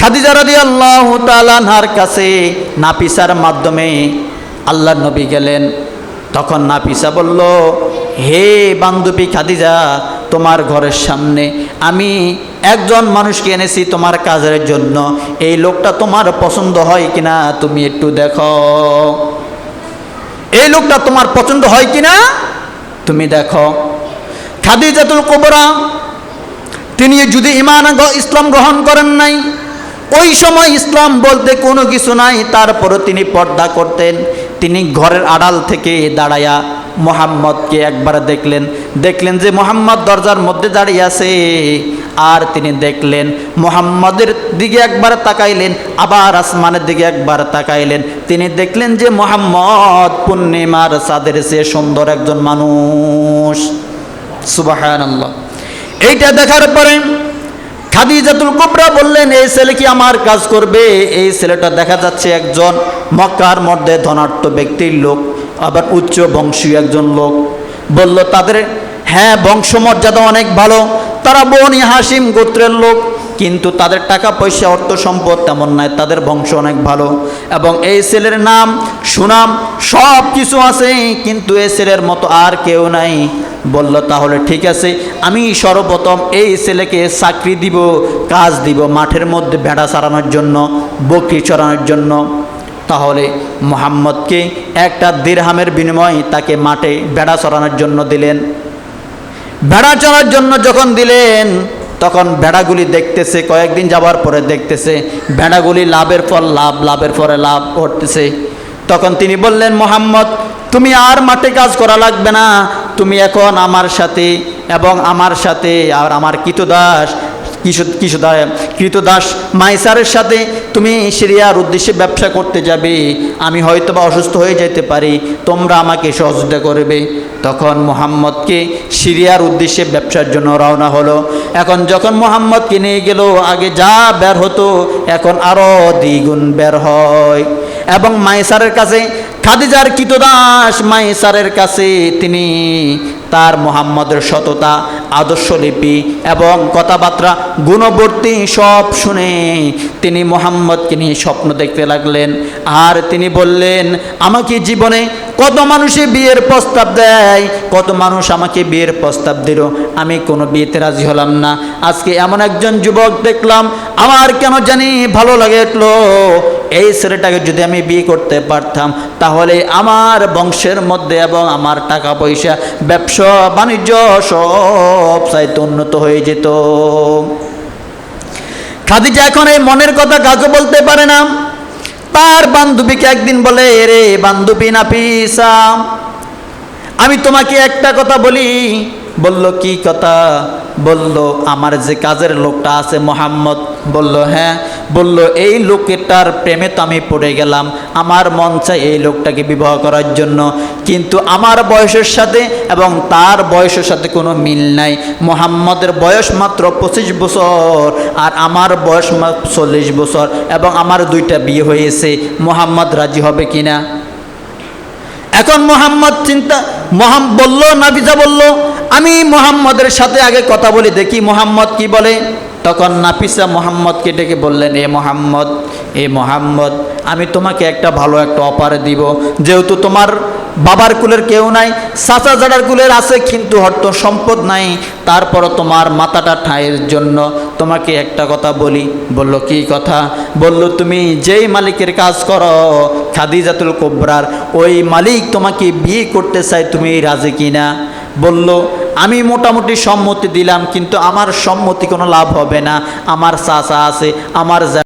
খাদিজা রাদিয়াল্লাহু তাআলা আনহার কাছে নাফিসার মাধ্যমে আল্লাহর নবী গেলেন। তখন নাফিসা বলল, হে বান্ধবী খাদিজা, তোমার ঘরের সামনে আমি একজন মানুষকে এনেছি তোমার কাজের জন্য। এই লোকটা তোমার পছন্দ হয় কিনা তুমি একটু দেখো। এই লোকটা তোমার পছন্দ হয় কিনা তুমি দেখো। খাদিজাতুল কুবরা তিনি যদি ইসলাম গ্রহণ করেন নাই, ওই সময় ইসলাম বলতে কোনো কিছু নাই, তারপরও তিনি পর্দা করতেন। তিনি ঘরের আড়াল থেকে দাঁড়ায়া মুহাম্মদকে একবার দেখলেন যে মুহাম্মদ দরজার মধ্যে দাঁড়িয়ে আছে। আর তিনি দেখলেন মুহাম্মদের দিকে একবার তাকাইলেন, আবার আসমানের দিকে একবার তাকাইলেন। তিনি দেখলেন যে মুহাম্মদ পূর্ণিমার চাঁদের চেয়ে সুন্দর একজন মানুষ। সুবহানাল্লাহ। এইটা দেখার পরে খাদিজাতুল কুবরা বললেন, এই ছেলে কি আমার কাজ করবে? এই ছেলেটা দেখা যাচ্ছে একজন মক্কার মধ্যে ধনাঢ্য ব্যক্তির লোক, আবার উচ্চ বংশীয় একজন লোক। বলল তাদের হ্যাঁ বংশমর্যাদা অনেক ভালো, তারা বনি হাসিম গোত্রের লোক, কিন্তু তাদের টাকা পয়সা অর্থ সম্পদ তেমন নাই, তাদের বংশ অনেক ভালো এবং এই ছেলের নাম সুনাম সব কিছু আছে, কিন্তু এই ছেলের মতো আর কেউ নাই। বলল তাহলে ঠিক আছে, আমি সর্বপ্রথম এই ছেলেকে চাকরি দিব, কাজ দিব মাঠের মধ্যে ভেড়া চড়ানোর জন্য, বকরি চড়ানোর জন্য। তাহলে মুহাম্মদকে একটা দিরহামের বিনিময়ে তাকে মাঠে ভেড়া চড়ানোর জন্য দিলেন। ভেড়া চড়ার জন্য যখন দিলেন, তখন ভেড়াগুলি দেখতেছে, কয়েকদিন যাওয়ার পরে দেখতেছে ভেড়াগুলি লাভের পর লাভ, লাভের পরে লাভ করতেছে। তখন তিনি বললেন, মুহাম্মদ তুমি আর মাঠে কাজ করা লাগবে না, তুমি এখন আমার সাথে এবং আমার সাথে আর আমার কৃতদাস মাইসারের সাথে তুমি সিরিয়ার উদ্দেশ্যে ব্যবসা করতে যাবে। আমি হয়তো বা অসুস্থ হয়ে যেতে পারি, তোমরা আমাকে সহযোগিতা করবে। তখন মুহাম্মদকে সিরিয়ার উদ্দেশ্যে ব্যবসার জন্য রওনা হলো। এখন যখন মুহাম্মদকে নিয়ে গেল, আগে যা বের হতো এখন আরও দ্বিগুণ বের হয়। এবং মাইসারের কাছে, খাদিজার কৃতদাস মাইসারের কাছে তিনি তার মুহাম্মদের সততা, আদর্শলিপি এবং কথাবার্তা গুণবর্তী সব শুনে তিনি মুহাম্মদকে নিয়ে স্বপ্ন দেখতে লাগলেন। আর তিনি বললেন, আমাকে জীবনে কত মানুষে বিয়ের প্রস্তাব দেয়, কত মানুষ আমাকে বিয়ের প্রস্তাব দিল, আমি কোনো বিয়েতে রাজি হলাম না। আজকে এমন একজন যুবক দেখলাম, আমার কেন জানি ভালো লাগলো। এই ছেলেটাকে যদি আমি বিয়ে করতে পারতাম, তাহলে আমার বংশের মধ্যে এবং আমার টাকা পয়সা, ব্যবসা বাণিজ্য সব চাইতে উন্নত হয়ে যেত। খাদিজা এখন এই মনের কথা কাউকে বলতে পারে না। তার বান্ধবীকে একদিন বলে, রে বান্ধবী নাফিসা, আমি তোমাকে একটা কথা বলি। বলল কি কথা? বলল আমার যে কাজের লোকটা আছে মুহাম্মদ। বলল হ্যাঁ। বলল এই লোকটার প্রেমে তো আমি পড়ে গেলাম, আমার মন চাই এই লোকটাকে বিবাহ করার জন্য, কিন্তু আমার বয়সের সাথে এবং তার বয়সের সাথে কোনো মিল নাই। মুহাম্মদের বয়স মাত্র 25 বছর আর আমার বয়স 40 বছর এবং আমার দুইটা বিয়ে হয়েছে, মুহাম্মদ রাজি হবে কিনা? এখন বলল, নাফিসা বলল, আমি মুহাম্মদের সাথে আগে কথা বলি, দেখি মুহাম্মদ কি বলে। তখন নাফিসা মুহাম্মদকে ডেকে বললেন, এ মুহাম্মদ, আমি তোমাকে একটা ভালো একটা অফার দিব। যেহেতু তোমার বাবার কুলের কেউ নাই, চাচা জাডার কুলের আছে কিন্তু অর্থ সম্পদ নাই, তারপরও তোমার মাথাটা ঠাঁইয়ের জন্য তোমাকে একটা কথা বলি। বলল কি কথা? বলল তুমি যেই মালিকের কাজ করো খাদিজাতুল কুবরার, ওই মালিক তোমাকে বিয়ে করতে চায়, তুমি রাজি কিনা? বলল আমি মোটামুটি সম্মতি দিলাম, কিন্তু আমার সম্মতি কোনো লাভ হবে না, আমার চাচা আছে, আমার